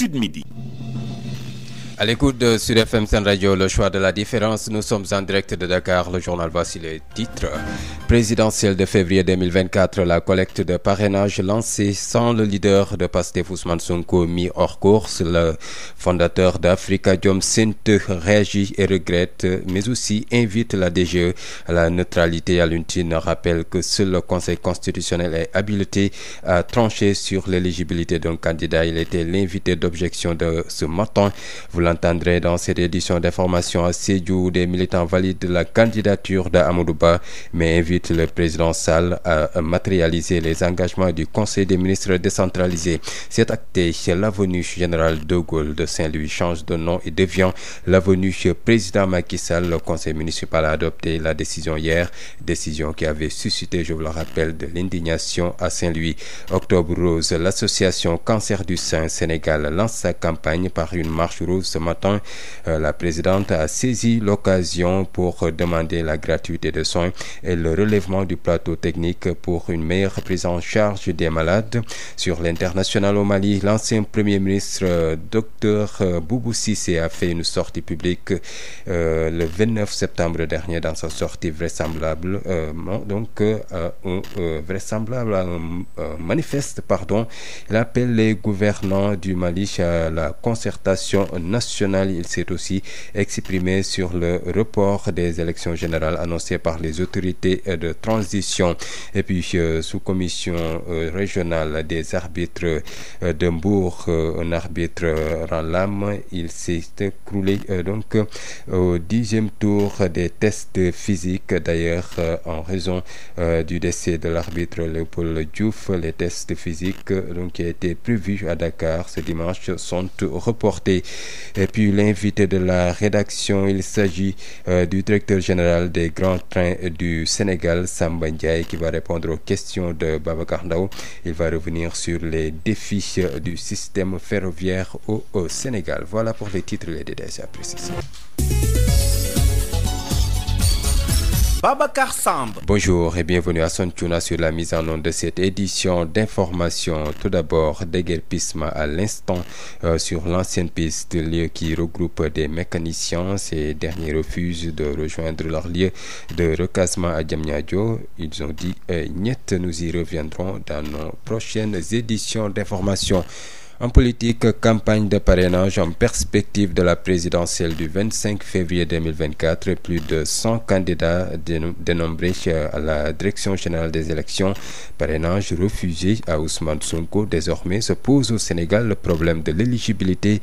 Sud Midi. À l'écoute de Sud FM Sen Radio, le choix de la différence, nous sommes en direct de Dakar. Le journal, voici les titres. Présidentielle de février 2024, la collecte de parrainage lancée sans le leader de Pastef Ousmane Sonko mis hors course. Le fondateur d'Africa Jom Center réagit et regrette, mais aussi invite la DGE à la neutralité. Alioune Tine rappelle que seul le Conseil constitutionnel est habilité à trancher sur l'éligibilité d'un candidat. Il était l'invité d'objection de ce matin. Vous l'entendrez dans cette édition d'information à Sédhiou. Des militants valident la candidature d'Amadou Ba, mais invitent le président Sall à matérialiser les engagements du Conseil des ministres décentralisé. Cet acté, l'avenue Général de Gaulle de Saint-Louis change de nom et devient l'avenue Président Macky Sall. Le Conseil municipal a adopté la décision hier, décision qui avait suscité, je vous le rappelle, de l'indignation à Saint-Louis. Octobre Rose, l'association Cancer du Sein Sénégal lance sa campagne par une marche rouge. Ce matin, la présidente a saisi l'occasion pour demander la gratuité de soins et le relèvement du plateau technique pour une meilleure prise en charge des malades. Sur l'international au Mali, l'ancien premier ministre Dr Boubou Cissé a fait une sortie publique le 29 septembre dernier. Dans sa sortie vraisemblable, manifeste, il appelle les gouvernants du Mali à la concertation nationale. Il s'est aussi exprimé sur le report des élections générales annoncées par les autorités de transition. Et puis sous-commission régionale des arbitres de Mbour, un arbitre rend l'âme. Il s'est écroulé au 10e tour des tests physiques. D'ailleurs, en raison du décès de l'arbitre Léopold Diouf, les tests physiques qui étaient prévus à Dakar ce dimanche sont reportés. Et puis l'invité de la rédaction, il s'agit du directeur général des grands trains du Sénégal, Samba Ndiaye, qui va répondre aux questions de Babacar Ndao. Il va revenir sur les défis du système ferroviaire au Sénégal. Voilà pour les titres et les détails à préciser. Babacar Samb. Bonjour et bienvenue à Son Tuna sur la mise en onde de cette édition d'information. Tout d'abord, déguerpissement à l'instant sur l'ancienne piste, lieu qui regroupe des mécaniciens. Ces derniers refusent de rejoindre leur lieu de recasement à Diamniadio. Ils ont dit niet. Nous y reviendrons dans nos prochaines éditions d'information. En politique, campagne de parrainage en perspective de la présidentielle du 25 février 2024. Plus de 100 candidats dénombrés à la direction générale des élections. Parrainage refusé à Ousmane Sonko. Désormais se pose au Sénégal le problème de l'éligibilité.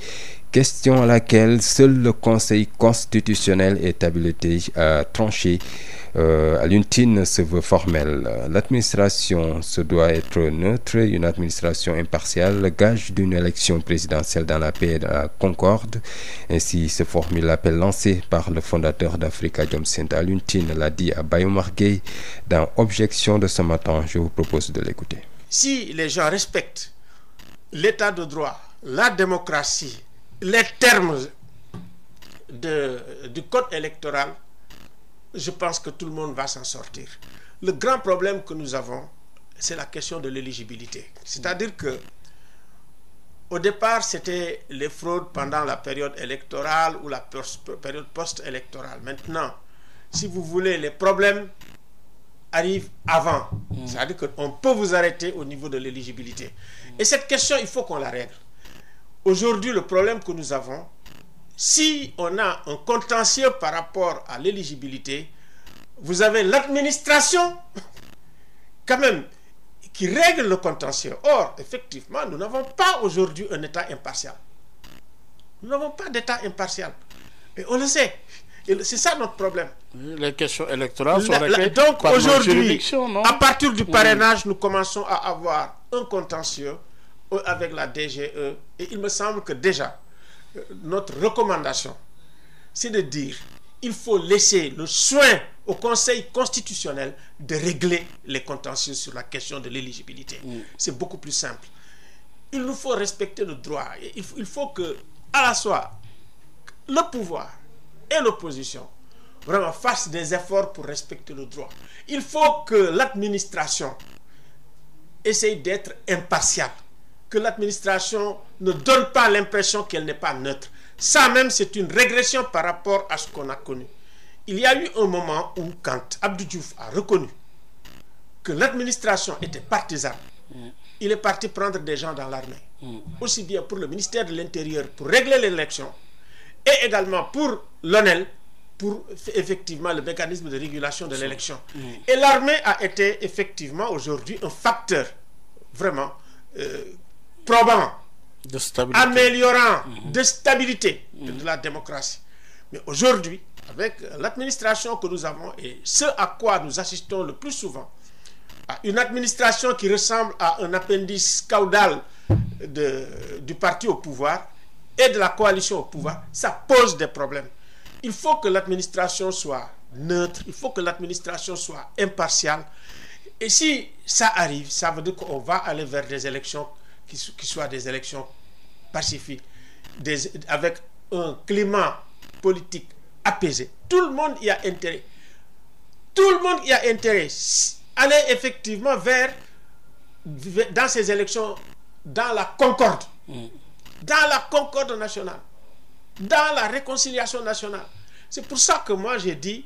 Question à laquelle seul le Conseil constitutionnel est habilité à trancher. Alioune Tine se veut formel. L'administration se doit être neutre, une administration impartiale, le gage d'une élection présidentielle dans la paix et dans la concorde. Ainsi se formule l'appel lancé par le fondateur d'Africa Jom Center. Alioune Tine l'a dit à Bayomar Gueye dans Objection de ce matin. Je vous propose de l'écouter. Si les gens respectent l'état de droit, la démocratie, les termes du code électoral, je pense que tout le monde va s'en sortir. Le grand problème que nous avons, c'est la question de l'éligibilité. C'est-à-dire que au départ, c'était les fraudes pendant la période électorale ou la période post-électorale. Maintenant, si vous voulez, les problèmes arrivent avant. C'est-à-dire qu'on peut vous arrêter au niveau de l'éligibilité. Et cette question, il faut qu'on la règle. Aujourd'hui, le problème que nous avons, si on a un contentieux par rapport à l'éligibilité, vous avez l'administration, quand même, qui règle le contentieux. Or, effectivement, nous n'avons pas aujourd'hui un État impartial. Nous n'avons pas d'État impartial. Et on le sait. Et c'est ça notre problème. Les questions électorales sont réglées donc par aujourd'hui, non? à partir du parrainage, nous commençons à avoir un contentieux avec la DGE. Et il me semble que déjà, notre recommandation, c'est de dire il faut laisser le soin au Conseil constitutionnel de régler les contentieux sur la question de l'éligibilité. C'est beaucoup plus simple. Il nous faut respecter le droit. Il faut que, à la fois, le pouvoir et l'opposition vraiment fassent des efforts pour respecter le droit. Il faut que l'administration essaye d'être impartiale. que l'administration ne donne pas l'impression qu'elle n'est pas neutre. Ça même, c'est une régression par rapport à ce qu'on a connu. Il y a eu un moment où, quand Abdou Diouf a reconnu que l'administration était partisane, il est parti prendre des gens dans l'armée, aussi bien pour le ministère de l'Intérieur, pour régler l'élection, et également pour l'ONEL, pour effectivement le mécanisme de régulation de l'élection. Et l'armée a été effectivement aujourd'hui un facteur vraiment probant, de stabilité, améliorant de stabilité de la démocratie. Mais aujourd'hui, avec l'administration que nous avons et ce à quoi nous assistons le plus souvent, à une administration qui ressemble à un appendice caudal du parti au pouvoir et de la coalition au pouvoir, ça pose des problèmes. Il faut que l'administration soit neutre, il faut que l'administration soit impartiale. Et si ça arrive, ça veut dire qu'on va aller vers des élections qui soient des élections pacifiques, avec un climat politique apaisé. Tout le monde y a intérêt. Tout le monde y a intérêt. Aller effectivement dans ces élections, dans la concorde. Dans la concorde nationale. Dans la réconciliation nationale. C'est pour ça que moi j'ai dit,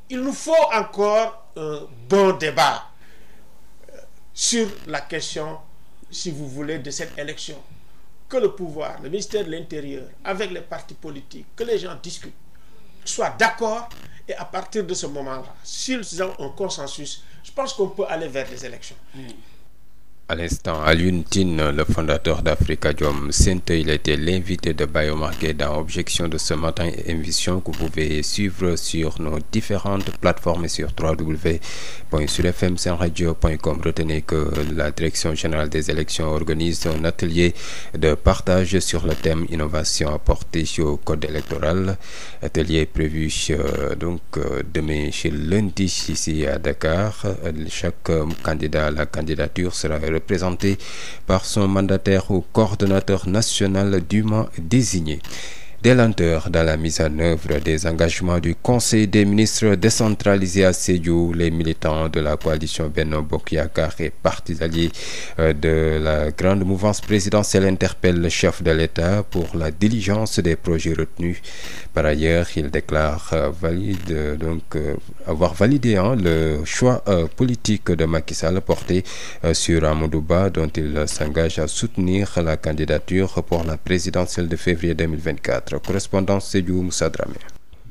il nous faut encore un bon débat sur la question, si vous voulez, de cette élection. Que le pouvoir, le ministère de l'Intérieur, avec les partis politiques, que les gens discutent, soient d'accord, et à partir de ce moment-là, s'ils ont un consensus, je pense qu'on peut aller vers les élections. À l'instant, Alioune Tine, le fondateur d'Afrikajom Center, il était l'invité de Biomarqué dans Objection de ce matin, émission que vous pouvez suivre sur nos différentes plateformes et sur www.surfmsenradio.com. Retenez que la Direction générale des élections organise un atelier de partage sur le thème innovation apportée au code électoral. Atelier prévu demain chez lundi ici à Dakar. Chaque candidat à la candidature sera représenté par son mandataire ou coordonnateur national dûment désigné. Des lenteurs dans la mise en œuvre des engagements du Conseil des ministres décentralisé à Sédhiou, les militants de la coalition Benno Bokk Yakaar et partis alliés de la grande mouvance présidentielle interpellent le chef de l'État pour la diligence des projets retenus. Par ailleurs, il déclare avoir validé le choix politique de Macky Sall porté sur Amadou Ba, dont il s'engage à soutenir la candidature pour la présidentielle de février 2024. Correspondance Sédhiou, Moussa Dramé.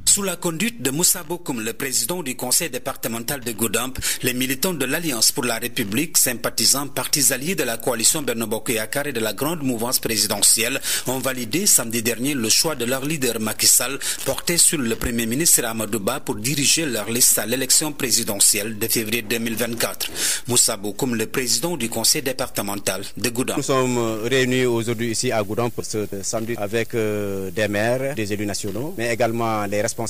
Sous la conduite de Moussa Bokoum, le président du conseil départemental de Goudomp, les militants de l'Alliance pour la République, sympathisants, partis alliés de la coalition Benno Bokk Yakaar et de la grande mouvance présidentielle, ont validé samedi dernier le choix de leur leader Macky Sall, porté sur le premier ministre Amadou Ba pour diriger leur liste à l'élection présidentielle de février 2024. Moussa Bokoum, le président du conseil départemental de Goudomp. Nous sommes réunis aujourd'hui ici à Goudomp pour ce samedi avec des maires, des élus nationaux, mais également les responsables,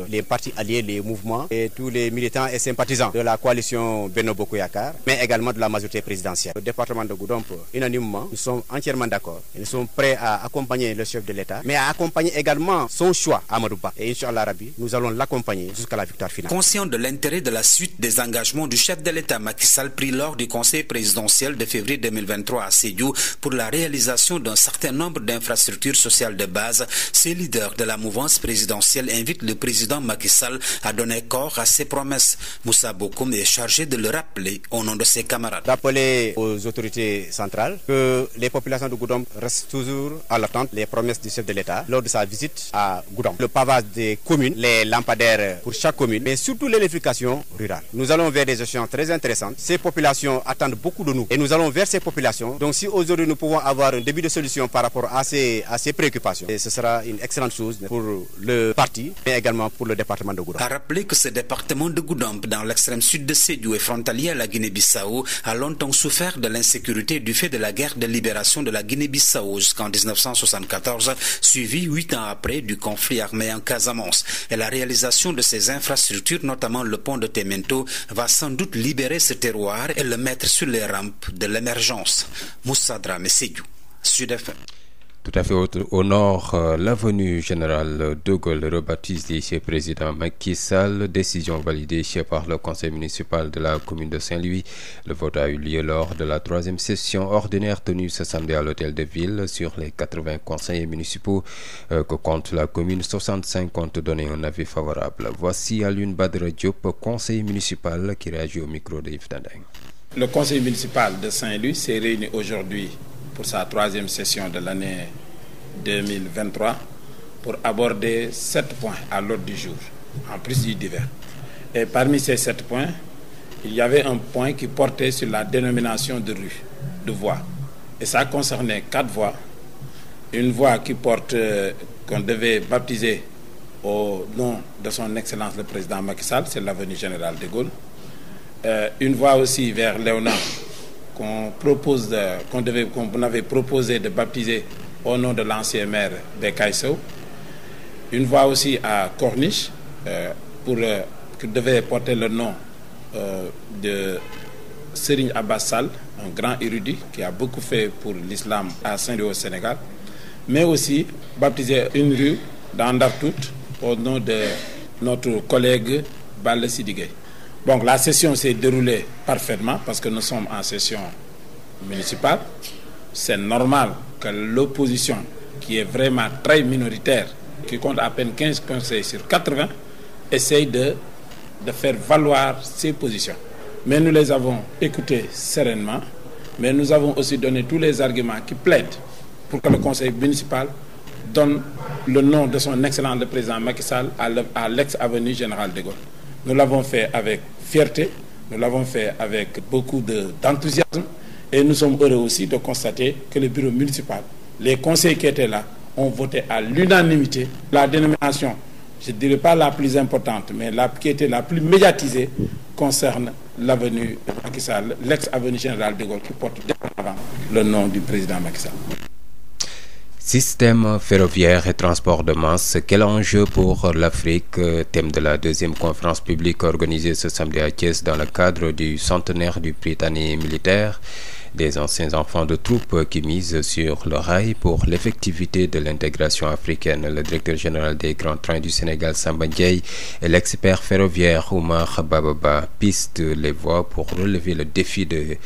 les partis alliés, les mouvements et tous les militants et sympathisants de la coalition Benno Bokk Yakaar, mais également de la majorité présidentielle. Le département de Goudomp, unanimement, nous sommes entièrement d'accord. Nous sommes prêts à accompagner le chef de l'État, mais à accompagner également son choix, Amadou Ba. Et Inch'Allah Rabbi, nous allons l'accompagner jusqu'à la victoire finale. Conscient de l'intérêt de la suite des engagements du chef de l'État Macky Sall pris lors du conseil présidentiel de février 2023 à Sédhiou pour la réalisation d'un certain nombre d'infrastructures sociales de base, ces leaders de la mouvance présidentielle invitent le président Macky Sall a donné corps à ses promesses. Moussa Bokoum est chargé de le rappeler au nom de ses camarades. D'appeler aux autorités centrales que les populations de Goudomp restent toujours à l'attente des promesses du chef de l'État lors de sa visite à Goudomp. Le pavage des communes, les lampadaires pour chaque commune, mais surtout l'électrification rurale. Nous allons vers des échéances très intéressantes. Ces populations attendent beaucoup de nous et nous allons vers ces populations. Donc si aujourd'hui nous pouvons avoir un début de solution par rapport à ces préoccupations, et ce sera une excellente chose pour le parti, mais également pour le département de Goudomp. A rappelé que ce département de Goudomp, dans l'extrême sud de Sédhiou et frontalier à la Guinée-Bissau, a longtemps souffert de l'insécurité du fait de la guerre de libération de la Guinée-Bissau jusqu'en 1974, suivi 8 ans après du conflit armé en Casamance. Et la réalisation de ces infrastructures, notamment le pont de Temento, va sans doute libérer ce terroir et le mettre sur les rampes de l'émergence. Moussa Dramé, Sédhiou, Sud FM. Tout à fait au nord, l'avenue Général de Gaulle rebaptisée chez président Macky Sall, décision validée par le conseil municipal de la commune de Saint-Louis. Le vote a eu lieu lors de la 3e session ordinaire tenue ce samedi à l'hôtel de ville. Sur les 80 conseillers municipaux que compte la commune, 65 ont donné un avis favorable. Voici Alioune Badara Diop, conseiller municipal, qui réagit au micro de Yves Tandeng. Le conseil municipal de Saint-Louis s'est réuni aujourd'hui pour sa 3e session de l'année 2023 pour aborder 7 points à l'ordre du jour, en plus du divers. Et parmi ces 7 points, il y avait un point qui portait sur la dénomination de rue, de voie. Et ça concernait 4 voies. Une voie qui porte, qu'on devait baptiser au nom de son Excellence le Président Macky Sall, c'est l'avenue Général de Gaulle. Une voie aussi vers Léona, qu'on avait proposé de baptiser au nom de l'ancien maire Bekay Sow. Une voie aussi à Corniche, qui devait porter le nom de Serigne Abbas Sall, un grand érudit qui a beaucoup fait pour l'islam à Saint-Louis au Sénégal, mais aussi baptiser une rue dans Ndartout au nom de notre collègue Balla Sidigué. Donc la session s'est déroulée parfaitement parce que nous sommes en session municipale. C'est normal que l'opposition, qui est vraiment très minoritaire, qui compte à peine 15 conseils sur 80, essaye de faire valoir ses positions. Mais nous les avons écoutés sereinement, mais nous avons aussi donné tous les arguments qui plaident pour que le conseil municipal donne le nom de son excellent le président Macky Sall à l'ex-avenue Général de Gaulle. Nous l'avons fait avec fierté, nous l'avons fait avec beaucoup d'enthousiasme et nous sommes heureux aussi de constater que le bureau municipal, les conseils qui étaient là, ont voté à l'unanimité. La dénomination, je ne dirais pas la plus importante, mais qui était la plus médiatisée, concerne l'avenue Macky Sall, l'ex-avenue Général de Gaulle, qui porte avant le nom du président Macky Sall. Système ferroviaire et transport de masse, quel enjeu pour l'Afrique? Thème de la 2e conférence publique organisée ce samedi à Thiès dans le cadre du centenaire du Prytanée militaire. Des anciens enfants de troupes qui misent sur le rail pour l'effectivité de l'intégration africaine. Le directeur général des grands trains du Sénégal, Samba Ndiaye, et l'expert ferroviaire Oumar Bababa pistent les voies pour relever le défi des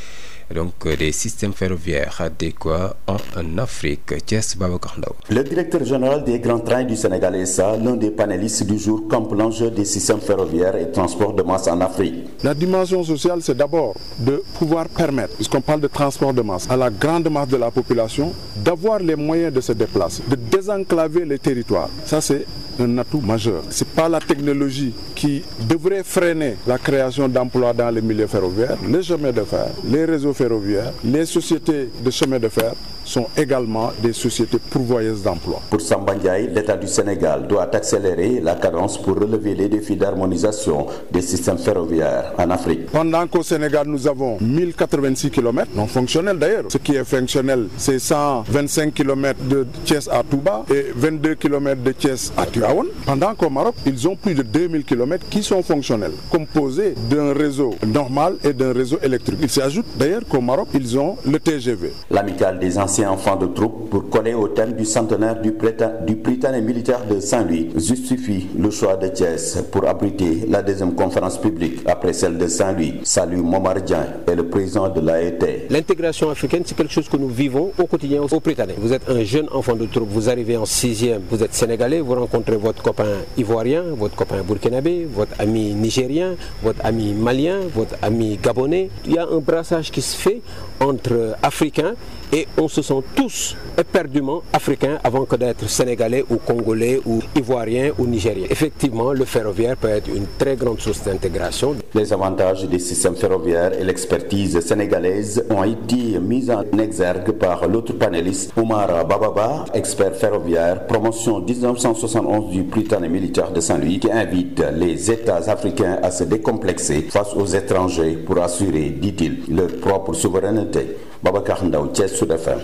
systèmes ferroviaires adéquats en Afrique. Thiès Babacar Ndaw. Le directeur général des grands trains du Sénégal SA, l'un des panélistes du jour, campe l'enjeu des systèmes ferroviaires et transport de masse en Afrique. La dimension sociale, c'est d'abord de pouvoir permettre, puisqu'on parle de transport de masse, à la grande masse de la population d'avoir les moyens de se déplacer, de désenclaver les territoires. Ça, c'est un atout majeur. Ce n'est pas la technologie qui devrait freiner la création d'emplois dans les milieux ferroviaires. Les chemins de fer, les réseaux ferroviaires, les sociétés de chemin de fer sont également des sociétés pourvoyeuses d'emplois. Pour Samba Ndiaye, l'État du Sénégal doit accélérer la cadence pour relever les défis d'harmonisation des systèmes ferroviaires en Afrique. Pendant qu'au Sénégal, nous avons 1086 km, non fonctionnels d'ailleurs. Ce qui est fonctionnel, c'est 125 km de Thiès à Touba et 22 km de Thiès à Tivaouane. Pendant qu'au Maroc, ils ont plus de 2000 km qui sont fonctionnels, composés d'un réseau normal et d'un réseau électrique. Il s'ajoute d'ailleurs qu'au Maroc, ils ont le TGV. L'amicale des anciens enfants de troupe, pour coller au thème du centenaire du Prytanée militaire de Saint-Louis, justifie le choix de Thiès pour abriter la 2e conférence publique après celle de Saint-Louis. Salut Momar Dieng est le président de l'AET. L'intégration africaine, c'est quelque chose que nous vivons au quotidien au Prytanée. Vous êtes un jeune enfant de troupe, vous arrivez en 6e, vous êtes sénégalais, vous rencontrez votre copain ivoirien, votre copain burkinabé, votre ami nigérien, votre ami malien, votre ami gabonais. Il y a un brassage qui se fait entre Africains et on se sent tous éperdument africains avant que d'être sénégalais ou congolais ou ivoiriens ou nigériens. Effectivement, le ferroviaire peut être une très grande source d'intégration. Les avantages des systèmes ferroviaires et l'expertise sénégalaise ont été mis en exergue par l'autre panéliste, Oumar Bababa, expert ferroviaire, promotion 1971 du Prytanée militaire de Saint-Louis, qui invite les États africains à se décomplexer face aux étrangers pour assurer, dit-il, leur propre souveraineté. Babacar Ndaw, Thiès, Sud FM.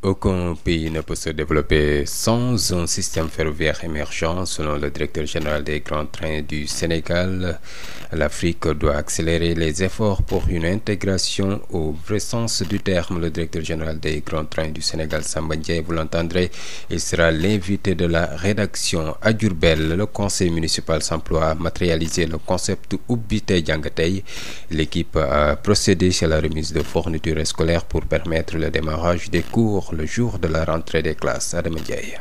Aucun pays ne peut se développer sans un système ferroviaire émergent, selon le directeur général des grands trains du Sénégal. L'Afrique doit accélérer les efforts pour une intégration au vrai sens du terme. Le directeur général des grands trains du Sénégal, Samba Ndiaye, vous l'entendrez, il sera l'invité de la rédaction à Diourbel. Le conseil municipal s'emploie à matérialiser le concept Ubbi Tay Jàng Tay. L'équipe a procédé à la remise de fournitures scolaires pour permettre le démarrage des cours le jour de la rentrée des classes. Adama Ndiaye.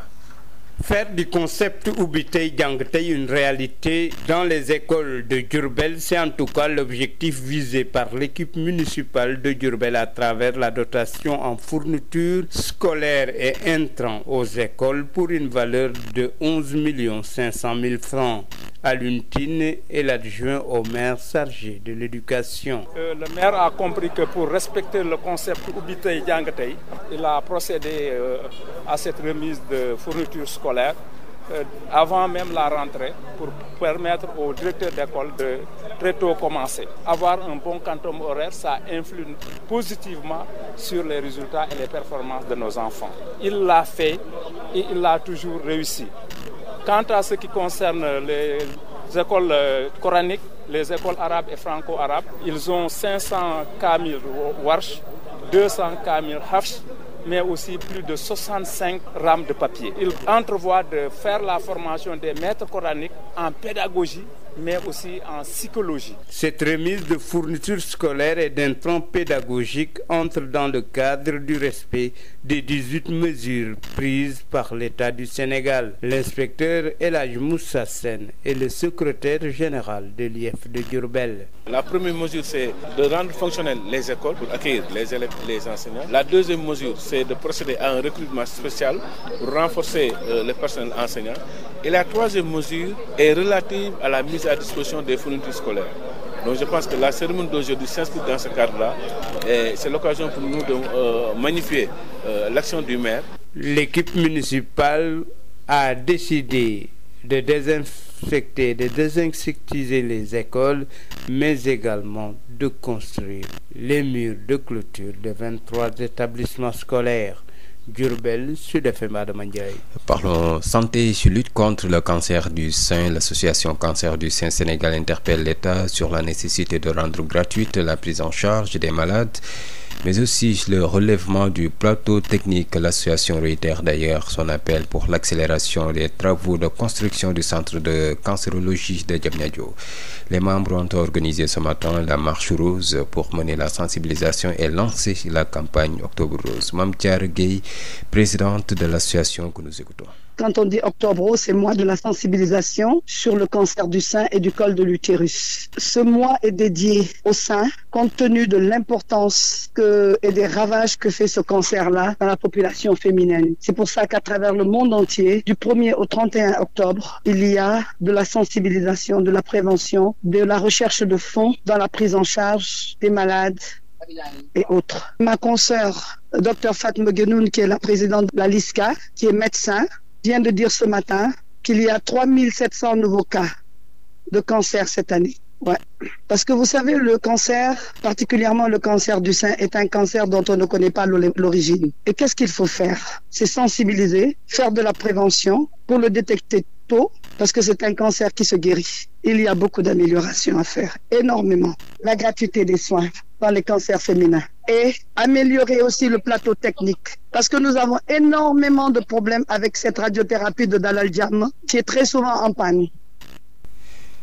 Faire du concept Ubbi Tay Jàng Tay une réalité dans les écoles de Diourbel, c'est en tout cas l'objectif visé par l'équipe municipale de Diourbel à travers la dotation en fournitures scolaires et intrants aux écoles pour une valeur de 11 500 000 francs. Alioune Tine est l'adjoint au maire chargé de l'éducation. Le maire a compris que pour respecter le concept Ubbi Tay Jàng Tay, il a procédé à cette remise de fournitures scolaires avant même la rentrée pour permettre aux directeurs d'école de très tôt commencer. Avoir un bon quantum horaire, ça influe positivement sur les résultats et les performances de nos enfants. Il l'a fait et il l'a toujours réussi. Quant à ce qui concerne les écoles coraniques, les écoles arabes et franco-arabes, ils ont 500 kamil warsh, 200 kamil hafsh, mais aussi plus de 65 rames de papier. Ils entrevoient de faire la formation des maîtres coraniques en pédagogie, mais aussi en psychologie. Cette remise de fournitures scolaires et d'intrants pédagogiques entre dans le cadre du respect des 18 mesures prises par l'État du Sénégal. L'inspecteur El Hadj Moussa Sène est le secrétaire général de l'IEF de Diourbel. La première mesure, c'est de rendre fonctionnelles les écoles pour accueillir les élèves et les enseignants. La deuxième mesure, c'est de procéder à un recrutement spécial pour renforcer le personnel enseignant. Et la troisième mesure est relative à la mise à disposition des fournitures scolaires. Donc je pense que la cérémonie d'aujourd'hui s'inscrit dans ce cadre-là et c'est l'occasion pour nous de magnifier l'action du maire. L'équipe municipale a décidé de désinfecter, de désinsectiser les écoles, mais également de construire les murs de clôture de 23 établissements scolaires. Diourbel, Sud FM, Adama Ndiaye. Parlons santé. Sur lutte contre le cancer du sein, l'association Cancer du sein Sénégal interpelle l'État sur la nécessité de rendre gratuite la prise en charge des malades, mais aussi le relèvement du plateau technique. L'association réitère d'ailleurs son appel pour l'accélération des travaux de construction du centre de cancérologie de Diamniadio. Les membres ont organisé ce matin la marche rose pour mener la sensibilisation et lancer la campagne Octobre Rose. Mame Thiara Gueye, présidente de l'association, que nous écoutons. Quand on dit Octobre Rose, c'est le mois de la sensibilisation sur le cancer du sein et du col de l'utérus. Ce mois est dédié au sein, compte tenu de l'importance et des ravages que fait ce cancer-là dans la population féminine. C'est pour ça qu'à travers le monde entier, du 1er au 31 octobre, il y a de la sensibilisation, de la prévention, de la recherche de fonds dans la prise en charge des malades et autres. Ma consoeur, Dr Fatma Guenoune, qui est la présidente de la LISCA, qui est médecin, vient de dire ce matin qu'il y a 3700 nouveaux cas de cancer cette année. Ouais. Parce que vous savez, le cancer, particulièrement le cancer du sein, est un cancer dont on ne connaît pas l'origine. Et qu'est-ce qu'il faut faire? C'est sensibiliser, faire de la prévention pour le détecter tôt, parce que c'est un cancer qui se guérit. Il y a beaucoup d'améliorations à faire, énormément. La gratuité des soins dans les cancers féminins et améliorer aussi le plateau technique, parce que nous avons énormément de problèmes avec cette radiothérapie de Dalal Jamm qui est très souvent en panne.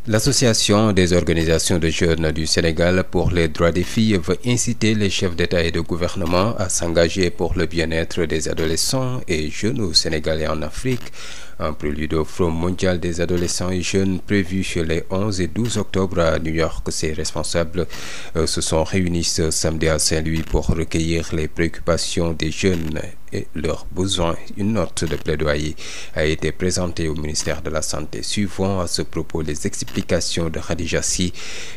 L'Association des organisations de jeunes du Sénégal pour les droits des filles veut inciter les chefs d'État et de gouvernement à s'engager pour le bien-être des adolescents et jeunes au Sénégal et en Afrique. Un prélude au Forum mondial des adolescents et jeunes prévu les 11 et 12 octobre à New York. Ces responsables se sont réunis ce samedi à Saint-Louis pour recueillir les préoccupations des jeunes et leurs besoins. Une note de plaidoyer a été présentée au ministère de la Santé. Suivons à ce propos les explications de Khadija Sy,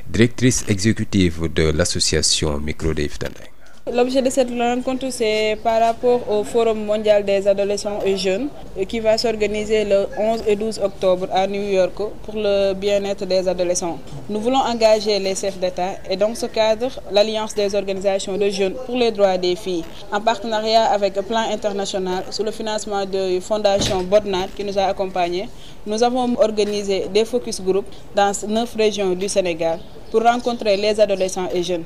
directrice exécutive de l'association Micro Dave Tandeng. L'objet de cette rencontre, c'est par rapport au Forum mondial des adolescents et jeunes qui va s'organiser le 11 et 12 octobre à New York pour le bien-être des adolescents. Nous voulons engager les chefs d'État et dans ce cadre, l'Alliance des organisations de jeunes pour les droits des filles, en partenariat avec le Plan international sous le financement de Fondation Bodnat qui nous a accompagnés, nous avons organisé des focus group dans 9 régions du Sénégal pour rencontrer les adolescents et jeunes.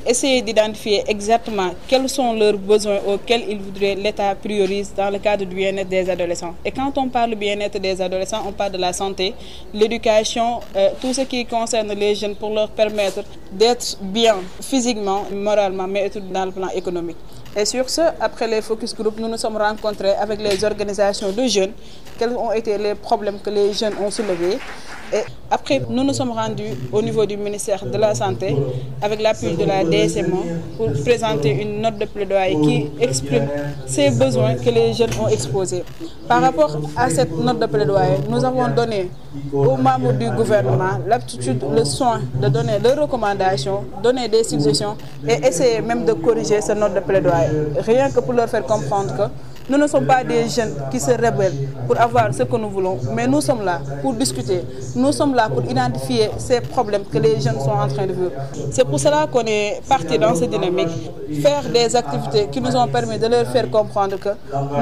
Essayer d'identifier exactement quels sont leurs besoins auxquels ils voudraient l'État priorise dans le cadre du bien-être des adolescents. Et quand on parle du bien-être des adolescents, on parle de la santé, l'éducation, tout ce qui concerne les jeunes pour leur permettre d'être bien physiquement, moralement, mais aussi dans le plan économique. Et sur ce, après les focus group, nous nous sommes rencontrés avec les organisations de jeunes, quels ont été les problèmes que les jeunes ont soulevés. Et après, nous nous sommes rendus au niveau du ministère de la Santé avec l'appui de la DSMO pour présenter une note de plaidoyer qui exprime ces besoins que les jeunes ont exposés. Par rapport à cette note de plaidoyer, nous avons donné aux membres du gouvernement l'aptitude, le soin de donner des recommandations, donner des suggestions et essayer même de corriger cette note de plaidoyer. Rien que pour leur faire comprendre que nous ne sommes pas des jeunes qui se rebellent pour avoir ce que nous voulons, mais nous sommes là pour discuter. Nous sommes là pour identifier ces problèmes que les jeunes sont en train de vivre. C'est pour cela qu'on est parti dans cette dynamique, faire des activités qui nous ont permis de leur faire comprendre que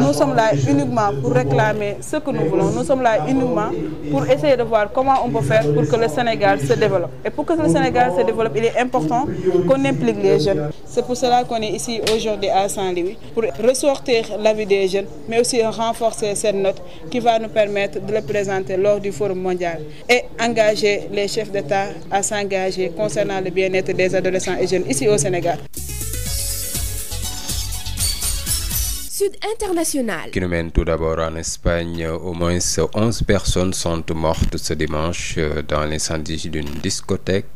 nous sommes là uniquement pour réclamer ce que nous voulons. Nous sommes là uniquement pour essayer de voir comment on peut faire pour que le Sénégal se développe. Et pour que le Sénégal se développe, il est important qu'on implique les jeunes. C'est pour cela qu'on est ici aujourd'hui à Saint-Louis, pour ressortir la vie des jeunes, mais aussi renforcer cette note qui va nous permettre de le présenter lors du Forum mondial et engager les chefs d'État à s'engager concernant le bien-être des adolescents et jeunes ici au Sénégal. Sud International. Qui nous mène tout d'abord en Espagne. Au moins 11 personnes sont mortes ce dimanche dans l'incendie d'une discothèque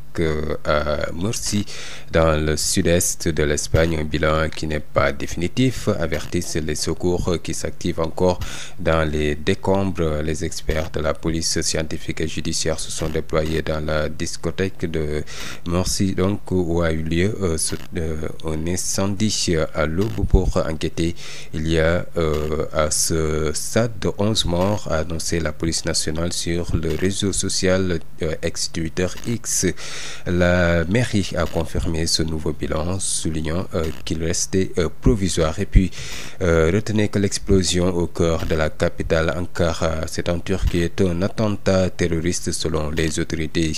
à Murcie, dans le sud-est de l'Espagne. Un bilan qui n'est pas définitif, avertissent les secours qui s'activent encore dans les décombres. Les experts de la police scientifique et judiciaire se sont déployés dans la discothèque de Murcie, donc où a eu lieu un incendie à l'aube pour enquêter. Il y a à ce stade 11 morts, a annoncé la police nationale sur le réseau social ex-Twitter X. La mairie a confirmé ce nouveau bilan, soulignant qu'il restait provisoire. Et puis, retenez que l'explosion au cœur de la capitale Ankara, c'est en Turquie, est un attentat terroriste selon les autorités.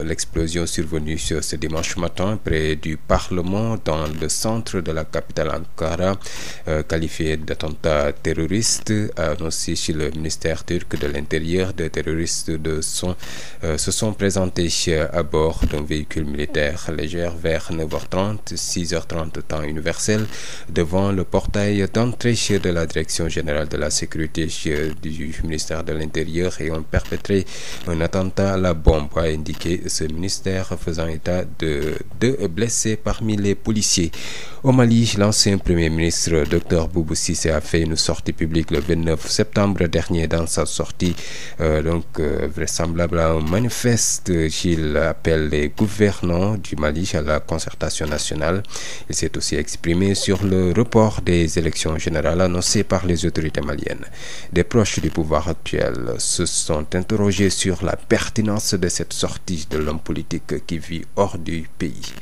L'explosion survenue ce dimanche matin près du Parlement dans le centre de la capitale Ankara, qualifié d'attentat terroriste, a annoncé chez le ministère turc de l'Intérieur. Des terroristes se sont présentés à bord d'un véhicule militaire léger vers 9h30, 6h30 temps universel, devant le portail d'entrée de la Direction générale de la sécurité du ministère de l'Intérieur et ont perpétré un attentat à la bombe, a indiqué ce ministère, faisant état de 2 blessés parmi les policiers. Au Mali, l'ancien Premier ministre Dr Boubou Cissé a fait une sortie publique le 29 septembre dernier. Dans sa sortie, vraisemblable à un manifeste qu'il appelle les gouvernants du Mali à la concertation nationale. Il s'est aussi exprimé sur le report des élections générales annoncées par les autorités maliennes. Des proches du pouvoir actuel se sont interrogés sur la pertinence de cette sortie de l'homme politique qui vit hors du pays.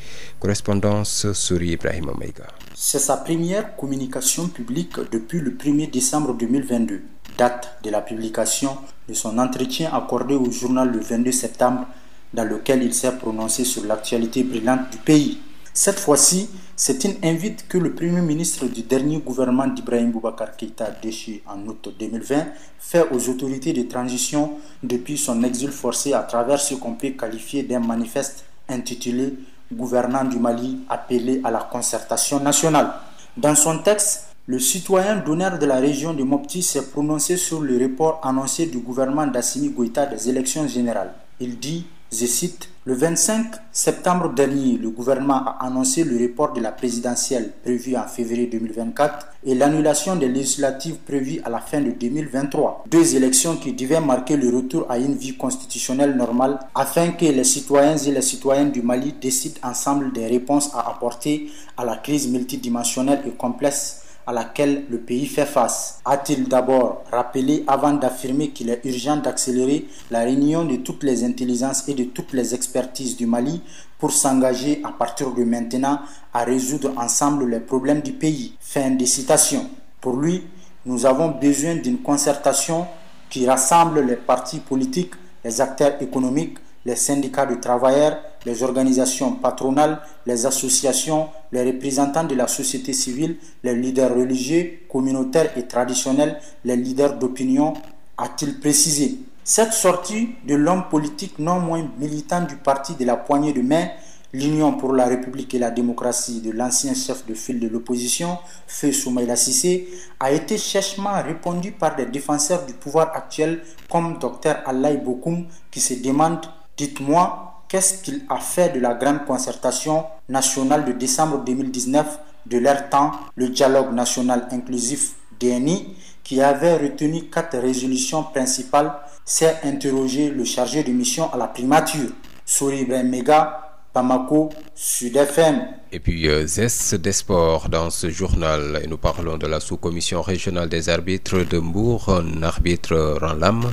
Correspondance Souri Ibrahim Omega. C'est sa première communication publique depuis le 1er décembre 2022, date de la publication de son entretien accordé au journal le 22 septembre, dans lequel il s'est prononcé sur l'actualité brûlante du pays. Cette fois-ci, c'est une invite que le Premier ministre du dernier gouvernement d'Ibrahim Boubacar Keïta, déchu en août 2020, fait aux autorités de transition depuis son exil forcé à travers ce qu'on peut qualifier d'un manifeste intitulé « Gouvernant du Mali appelé à la concertation nationale ». Dans son texte, le citoyen d'honneur de la région de Mopti s'est prononcé sur le report annoncé du gouvernement d'Assimi Goïta des élections générales. Il dit Je cite, « Le 25 septembre dernier, le gouvernement a annoncé le report de la présidentielle prévue en février 2024 et l'annulation des législatives prévues à la fin de 2023. Deux élections qui devaient marquer le retour à une vie constitutionnelle normale afin que les citoyens et les citoyennes du Mali décident ensemble des réponses à apporter à la crise multidimensionnelle et complexe à laquelle le pays fait face. » A-t-il d'abord rappelé avant d'affirmer qu'il est urgent d'accélérer la réunion de toutes les intelligences et de toutes les expertises du Mali pour s'engager à partir de maintenant à résoudre ensemble les problèmes du pays. Fin de citation. Pour lui, nous avons besoin d'une concertation qui rassemble les partis politiques, les acteurs économiques, les syndicats de travailleurs, les organisations patronales, les associations, les représentants de la société civile, les leaders religieux, communautaires et traditionnels, les leaders d'opinion, a-t-il précisé. Cette sortie de l'homme politique non moins militant du parti de la poignée de main, l'Union pour la République et la démocratie de l'ancien chef de file de l'opposition, Feu Soumaïla Cissé, a été sèchement répondu par des défenseurs du pouvoir actuel comme Dr Alaï Bokoum qui se demande « Dites-moi, qu'est-ce qu'il a fait de la grande concertation nationale de décembre 2019 de leur temps, le dialogue national inclusif DNI, qui avait retenu 4 résolutions principales, s'est interrogé le chargé de mission à la primature, Souri Ibrahim Mega, Bamako, Sud FM. Et puis, zeste des sports dans ce journal. Et nous parlons de la sous-commission régionale des arbitres de Mbour. Un arbitre rend l'âme.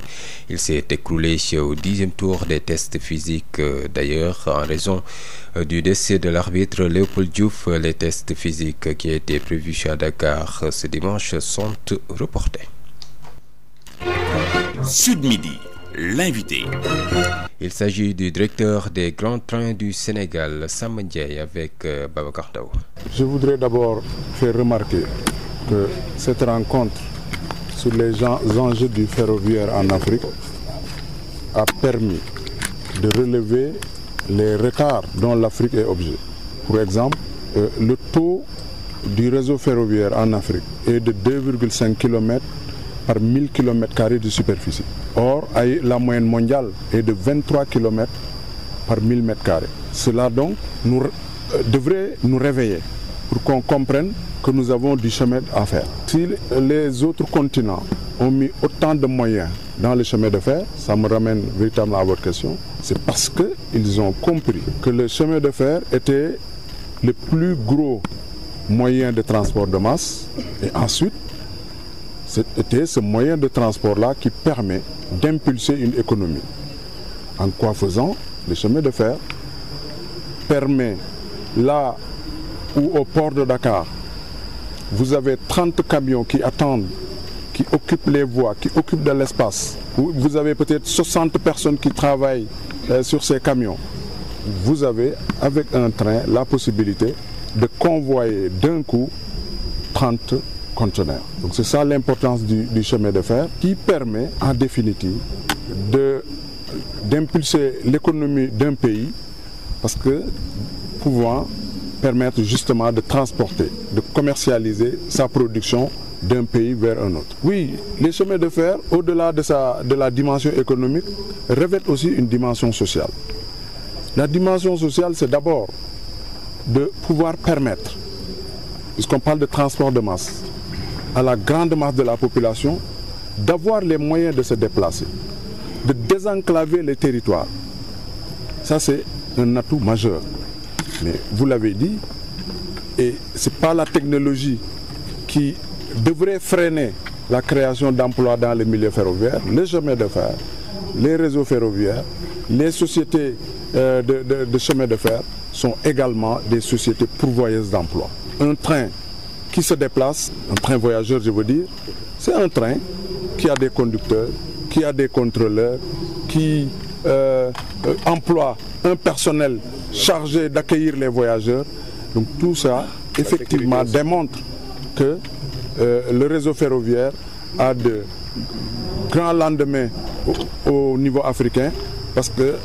Il s'est écroulé au 10e tour des tests physiques. D'ailleurs, en raison du décès de l'arbitre Léopold Diouf, les tests physiques qui étaient prévus à Dakar ce dimanche sont reportés. Sud Midi, l'invité. Il s'agit du directeur des grands trains du Sénégal, Sam Ndiaye, avec Babacar Daou. Je voudrais d'abord faire remarquer que cette rencontre sur les enjeux du ferroviaire en Afrique a permis de relever les retards dont l'Afrique est objet. Pour exemple, le taux du réseau ferroviaire en Afrique est de 2,5 km par 1000 km² de superficie. Or, la moyenne mondiale est de 23 km par 1000 m². Cela donc devrait nous réveiller pour qu'on comprenne que nous avons du chemin à faire. Si les autres continents ont mis autant de moyens dans le chemin de fer, ça me ramène véritablement à votre question, c'est parce qu'ils ont compris que le chemin de fer était le plus gros moyen de transport de masse et ensuite c'était ce moyen de transport-là qui permet d'impulser une économie. En quoi faisant, le chemin de fer permet là où au port de Dakar, vous avez 30 camions qui attendent, qui occupent les voies, qui occupent de l'espace. Vous avez peut-être 60 personnes qui travaillent sur ces camions. Vous avez, avec un train, la possibilité de convoyer d'un coup 30 conteneurs. Donc c'est ça l'importance du chemin de fer qui permet en définitive d'impulser l'économie d'un pays parce que pouvant permettre justement de transporter, de commercialiser sa production d'un pays vers un autre. Oui, les chemins de fer, au-delà de la dimension économique, revêtent aussi une dimension sociale. La dimension sociale, c'est d'abord de pouvoir permettre, puisqu'on parle de transport de masse, à la grande masse de la population d'avoir les moyens de se déplacer, de désenclaver les territoires. Ça, c'est un atout majeur. Mais vous l'avez dit, et ce n'est pas la technologie qui devrait freiner la création d'emplois dans le milieu ferroviaire. Les chemins de fer, les réseaux ferroviaires, les sociétés de chemins de fer sont également des sociétés pourvoyeuses d'emplois. Un train qui se déplace, un train voyageur je veux dire, c'est un train qui a des conducteurs, qui a des contrôleurs, qui emploie un personnel chargé d'accueillir les voyageurs. Donc tout ça, effectivement, démontre que le réseau ferroviaire a de grands lendemains au niveau africain parce que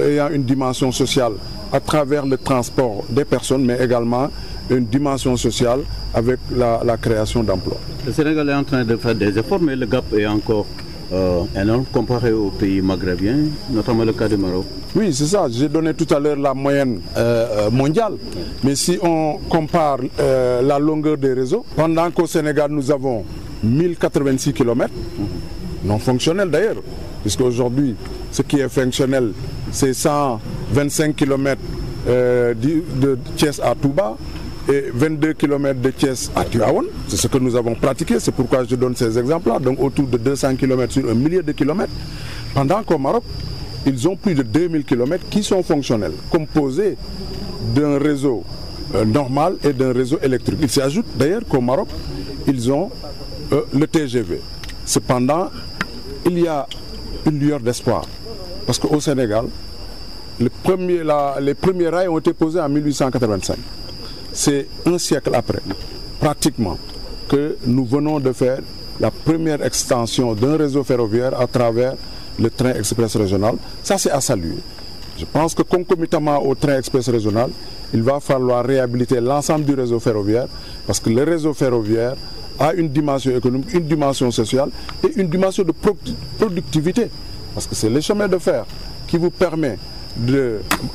il y a une dimension sociale à travers le transport des personnes, mais également une dimension sociale avec la création d'emplois. Le Sénégal est en train de faire des efforts, mais le gap est encore énorme comparé aux pays maghrébins, notamment le cas du Maroc. Oui, c'est ça. J'ai donné tout à l'heure la moyenne mondiale. Mais si on compare la longueur des réseaux, pendant qu'au Sénégal, nous avons 1086 km, non fonctionnels d'ailleurs, puisque aujourd'hui, ce qui est fonctionnel, c'est 125 km de Thiès à Touba et 22 km de Thiès à Tivaouane. C'est ce que nous avons pratiqué, c'est pourquoi je donne ces exemples-là, donc autour de 200 km sur un millier de kilomètres. Pendant qu'au Maroc, ils ont plus de 2000 km qui sont fonctionnels, composés d'un réseau normal et d'un réseau électrique. Il s'ajoute d'ailleurs qu'au Maroc, ils ont le TGV. Cependant, il y a une lueur d'espoir. Parce qu'au Sénégal, les premiers rails ont été posés en 1885. C'est un siècle après, pratiquement, que nous venons de faire la première extension d'un réseau ferroviaire à travers le train express régional. Ça, c'est à saluer. Je pense que concomitamment au train express régional, il va falloir réhabiliter l'ensemble du réseau ferroviaire parce que le réseau ferroviaire a une dimension économique, une dimension sociale et une dimension de productivité. Parce que c'est le chemin de fer qui vous permet,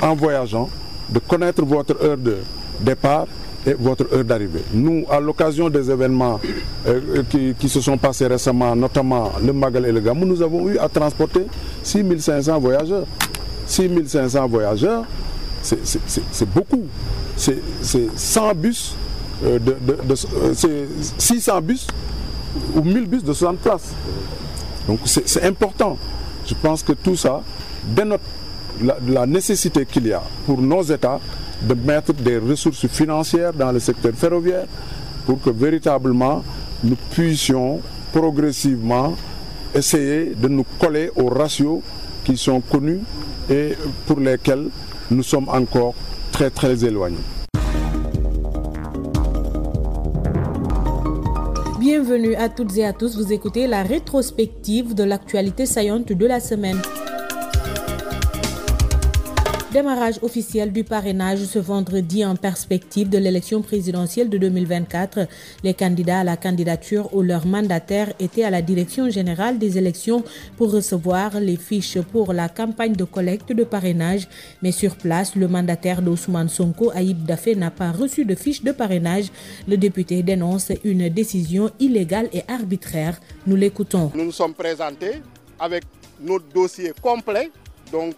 en voyageant, de connaître votre heure de départ et votre heure d'arrivée. Nous, à l'occasion des événements qui se sont passés récemment, notamment le Magal et le Gamou, nous avons eu à transporter 6500 voyageurs. 6500 voyageurs, c'est beaucoup. C'est 100 bus, c'est 600 bus ou 1000 bus de 60 places. Donc c'est important. Je pense que tout ça dénote la nécessité qu'il y a pour nos États de mettre des ressources financières dans le secteur ferroviaire pour que véritablement nous puissions progressivement essayer de nous coller aux ratios qui sont connus et pour lesquels nous sommes encore très très éloignés. Bienvenue à toutes et à tous, vous écoutez la rétrospective de l'actualité saillante de la semaine. Démarrage officiel du parrainage ce vendredi en perspective de l'élection présidentielle de 2024. Les candidats à la candidature ou leurs mandataires étaient à la direction générale des élections pour recevoir les fiches pour la campagne de collecte de parrainage. Mais sur place, le mandataire d'Ousmane Sonko, Ayib Daffé, n'a pas reçu de fiche de parrainage. Le député dénonce une décision illégale et arbitraire. Nous l'écoutons. Nous nous sommes présentés avec notre dossier complet. Donc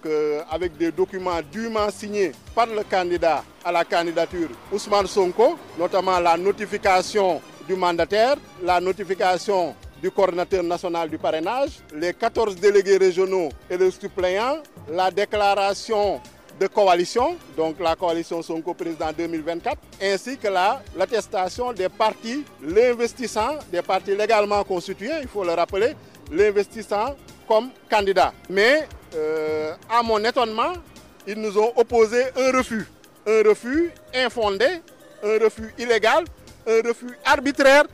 avec des documents dûment signés par le candidat à la candidature Ousmane Sonko, notamment la notification du mandataire, la notification du coordinateur national du parrainage, les 14 délégués régionaux et les suppléants, la déclaration de coalition, donc la coalition Sonko président 2024, ainsi que l'attestation des partis l'investissant, des partis légalement constitués, il faut le rappeler, l'investissant comme candidat. Mais à mon étonnement, ils nous ont opposé un refus infondé, un refus illégal, un refus arbitraire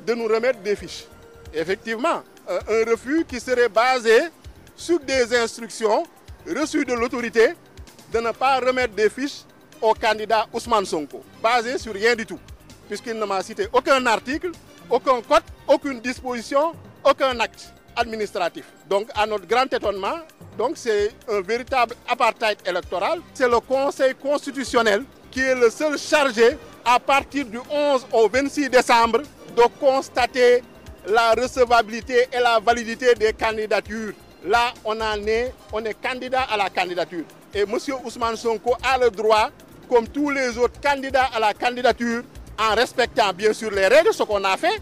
de nous remettre des fiches. Effectivement, un refus qui serait basé sur des instructions reçues de l'autorité de ne pas remettre des fiches au candidat Ousmane Sonko, basé sur rien du tout, puisqu'il ne m'a cité aucun article, aucun code, aucune disposition, aucun acte administratif. Donc à notre grand étonnement, c'est un véritable apartheid électoral. C'est le Conseil constitutionnel qui est le seul chargé, à partir du 11 au 26 décembre, de constater la recevabilité et la validité des candidatures. Là, on est candidat à la candidature. Et M. Ousmane Sonko a le droit, comme tous les autres candidats à la candidature, en respectant bien sûr les règles, ce qu'on a fait,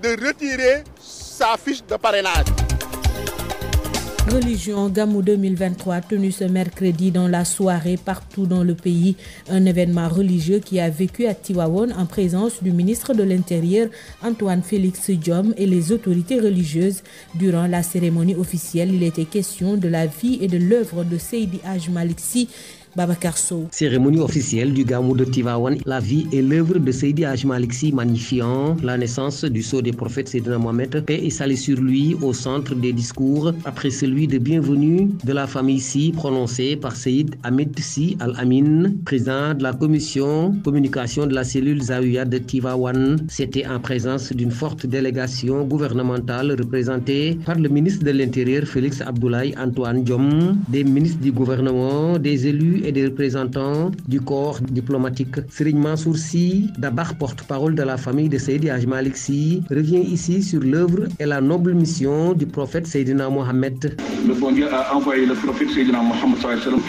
de retirer sa fiche de parrainage. Religion Gamou 2023 tenu ce mercredi dans la soirée partout dans le pays. Un événement religieux qui a vécu à Tivaouane en présence du ministre de l'Intérieur Antoine Félix Diome et les autorités religieuses. Durant la cérémonie officielle, il était question de la vie et de l'œuvre de Seydi Hadj Malick Sy, Babacar Sow. Cérémonie officielle du Gamou de Tivaouane, la vie et l'œuvre de Seydi Hadji Malick Sy magnifiant la naissance du sceau des prophètes Seydina Mohamed, paix et salut sur lui au centre des discours, après celui de bienvenue de la famille Sy prononcé par Seyid Ahmed Sy Al-Amin, président de la commission communication de la cellule Zawiya de Tivaouane. C'était en présence d'une forte délégation gouvernementale représentée par le ministre de l'Intérieur Félix Abdoulaye Antoine Diome, des ministres du gouvernement, des élus et des représentants du corps diplomatique. Serigne Mansour Sy Dabakh, porte-parole de la famille de Seydi Hadji Malick Sy, revient ici sur l'œuvre et la noble mission du prophète Seydina Mohamed. Le bon Dieu a envoyé le prophète Seydina Mohamed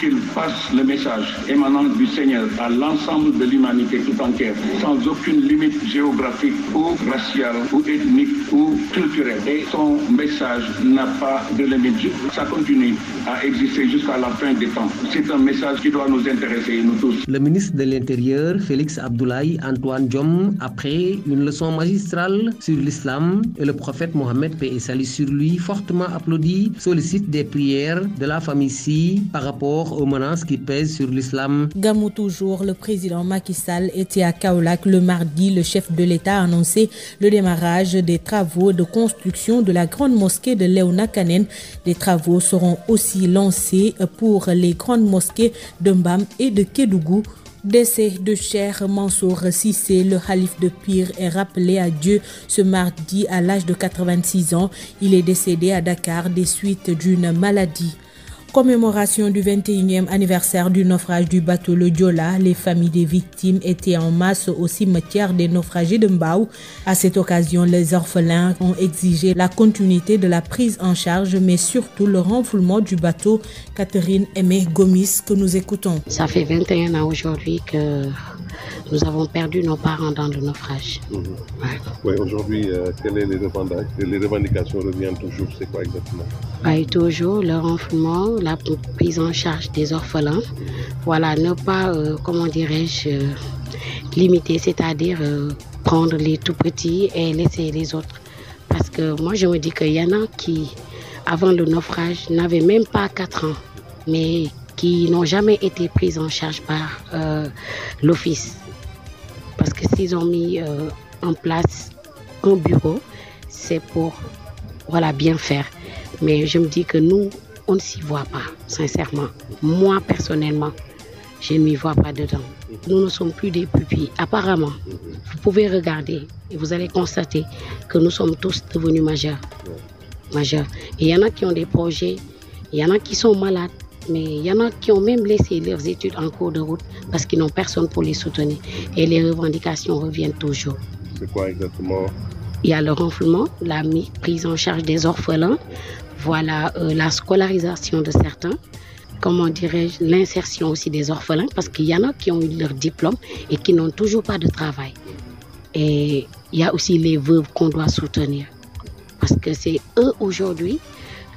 qu'il passe le message émanant du Seigneur à l'ensemble de l'humanité tout entière, sans aucune limite géographique ou raciale ou ethnique ou culturelle. Et son message n'a pas de limite. Ça continue à exister jusqu'à la fin des temps. C'est un message qui doit nous intéresser, nous tous. Le ministre de l'Intérieur, Félix Abdoulaye Antoine Diome, après une leçon magistrale sur l'islam et le prophète Mohamed, paix et salut sur lui, fortement applaudi, sollicite des prières de la famille Sy par rapport aux menaces qui pèsent sur l'islam. Gamou toujours, le président Macky Sall était à Kaolack le mardi. Le chef de l'État a annoncé le démarrage des travaux de construction de la grande mosquée de Léona Kanen. Des travaux seront aussi lancés pour les grandes mosquées de Mbam et de Kédougou. Décès de Cheikh Mansour Cissé, le calife de Pire, est rappelé à Dieu ce mardi à l'âge de 86 ans. Il est décédé à Dakar des suites d'une maladie. Commémoration du 21e anniversaire du naufrage du bateau le Joola. Les familles des victimes étaient en masse au cimetière des naufragés de Mbao. À cette occasion, les orphelins ont exigé la continuité de la prise en charge, mais surtout le renflouement du bateau. Catherine Aimé Gomis, que nous écoutons. Ça fait 21 ans aujourd'hui que nous avons perdu nos parents dans le naufrage. Oui, aujourd'hui, quelles sont les revendications reviennent toujours? C'est quoi exactement? Toujours le renflouement, la prise en charge des orphelins. Voilà, ne pas, limiter, c'est-à-dire prendre les tout petits et laisser les autres. Parce que moi, je me dis qu'il y en a qui, avant le naufrage, n'avaient même pas 4 ans, mais qui n'ont jamais été pris en charge par l'office. Parce que s'ils ont mis en place un bureau, c'est pour bien faire. Mais je me dis que nous, on ne s'y voit pas, sincèrement. Moi, personnellement, je ne m'y vois pas dedans. Nous ne sommes plus des pupilles. Apparemment, vous pouvez regarder et vous allez constater que nous sommes tous devenus majeurs. Et il y en a qui ont des projets, il y en a qui sont malades. Mais il y en a qui ont même laissé leurs études en cours de route parce qu'ils n'ont personne pour les soutenir. Et les revendications reviennent toujours. C'est quoi exactement? Il y a le renflouement, la prise en charge des orphelins, la scolarisation de certains, l'insertion aussi des orphelins, parce qu'il y en a qui ont eu leur diplôme et qui n'ont toujours pas de travail. Et il y a aussi les veuves qu'on doit soutenir. Parce que c'est eux aujourd'hui,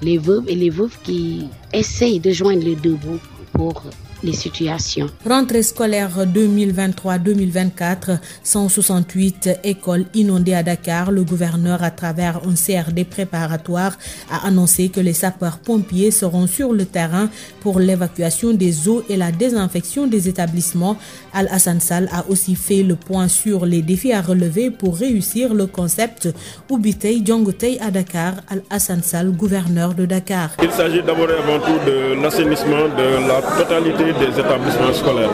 les veuves et les veuves qui essayent de joindre les deux bouts pour les situations. Rentrée scolaire 2023-2024, 168 écoles inondées à Dakar. Le gouverneur, à travers un CRD préparatoire, a annoncé que les sapeurs-pompiers seront sur le terrain pour l'évacuation des eaux et la désinfection des établissements. Al-Hassan Sall a aussi fait le point sur les défis à relever pour réussir le concept Ubitei Djongotei à Dakar. Al-Hassan Sall, gouverneur de Dakar. Il s'agit d'abord et avant tout de l'assainissement de la totalité des établissements scolaires,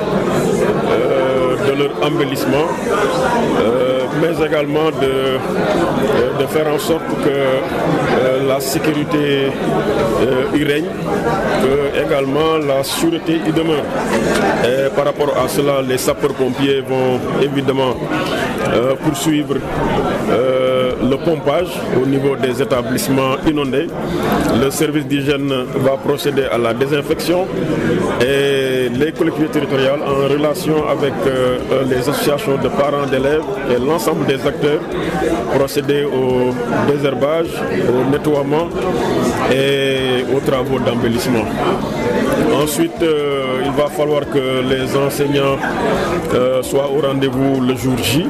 de leur embellissement, mais également de faire en sorte que la sécurité y règne, que également la sûreté y demeure. Et par rapport à cela, les sapeurs-pompiers vont évidemment poursuivre le pompage au niveau des établissements inondés. Le service d'hygiène va procéder à la désinfection et les collectivités territoriales, en relation avec les associations de parents d'élèves et l'ensemble des acteurs, procéder au désherbage, au nettoiement et aux travaux d'embellissement. Ensuite, il va falloir que les enseignants soient au rendez-vous le jour J,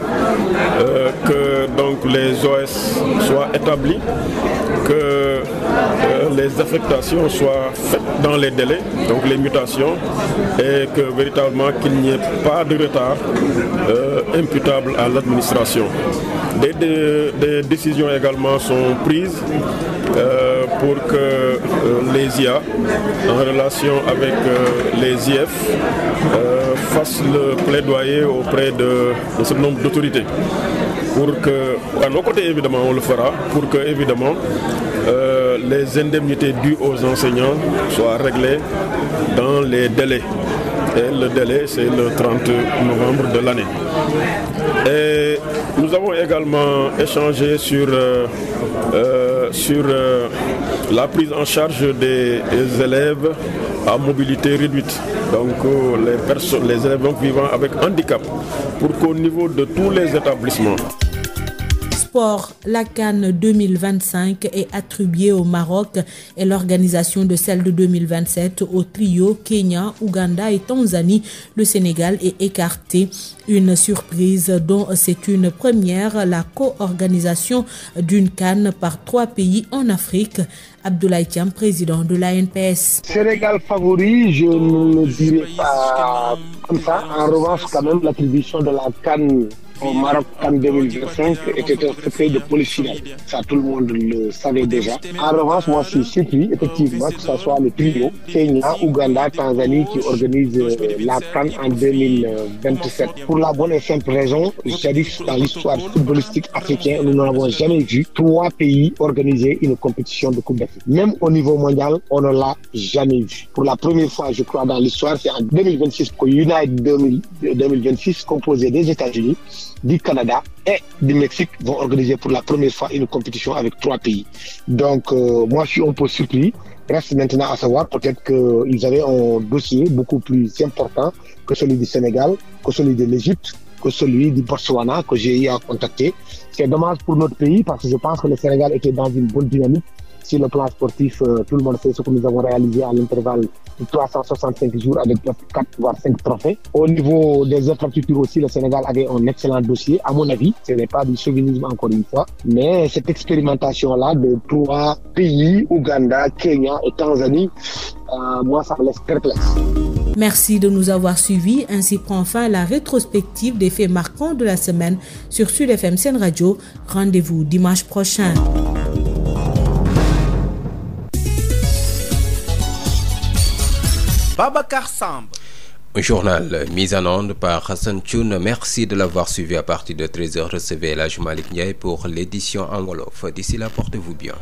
que donc les OS soient établis, que les affectations soient faites dans les délais, donc les mutations, et que véritablement qu'il n'y ait pas de retard imputable à l'administration. Des décisions également sont prises pour que les IA, en relation avec les IF, fassent le plaidoyer auprès de ce nombre d'autorités. Pour que, à nos côtés évidemment on le fera, pour que évidemment les indemnités dues aux enseignants soient réglées dans les délais. Et le délai, c'est le 30 novembre de l'année. Et nous avons également échangé sur la prise en charge des élèves à mobilité réduite, donc les élèves vivant avec handicap, pour qu'au niveau de tous les établissements. Sport, la CAN 2025 est attribuée au Maroc et l'organisation de celle de 2027 au trio Kenya, Ouganda et Tanzanie. Le Sénégal est écarté. Une surprise dont c'est une première, la co-organisation d'une CAN par 3 pays en Afrique. Abdoulaye Thiam, président de l'ANPS. Sénégal favori, je ne le dirais pas comme ça. En revanche, quand même, l'attribution de la CAN au Maroc CAN 2025 était un secret de polichinelle. Ça, tout le monde le savait déjà. En revanche, moi, je suis surpris, effectivement, que ce soit le trio Kenya, Ouganda, Tanzanie qui organise la CAN en 2027. Pour la bonne et simple raison, c'est-à-dire dans l'histoire footballistique africaine, nous n'avons jamais vu 3 pays organiser une compétition de Coupe d'Afrique. Même au niveau mondial, on ne l'a jamais vu. Pour la première fois, je crois, dans l'histoire, c'est en 2026 que United 2026, composé des États-Unis, du Canada et du Mexique, vont organiser pour la première fois une compétition avec 3 pays. Donc, moi, je suis un peu surpris. Reste maintenant à savoir peut-être qu'ils avaient un dossier beaucoup plus important que celui du Sénégal, que celui de l'Égypte, que celui du Botswana que j'ai eu à contacter. C'est dommage pour notre pays parce que je pense que le Sénégal était dans une bonne dynamique. Sur le plan sportif, tout le monde sait ce que nous avons réalisé à l'intervalle de 365 jours avec 4 voire 5 trophées. Au niveau des infrastructures aussi, le Sénégal avait un excellent dossier. À mon avis, ce n'est pas du chauvinisme encore une fois, mais cette expérimentation-là de 3 pays, Ouganda, Kenya et Tanzanie, moi, ça me laisse perplexe. Merci de nous avoir suivis. Ainsi prend fin la rétrospective des faits marquants de la semaine sur Sud FM Sen Radio. Rendez-vous dimanche prochain. Babacar Samb. Un journal mis en onde par Hassan Thioune. Merci de l'avoir suivi à partir de 13h. Recevez El Hadji Malick Ndiaye pour l'édition en wolof. D'ici là, portez-vous bien.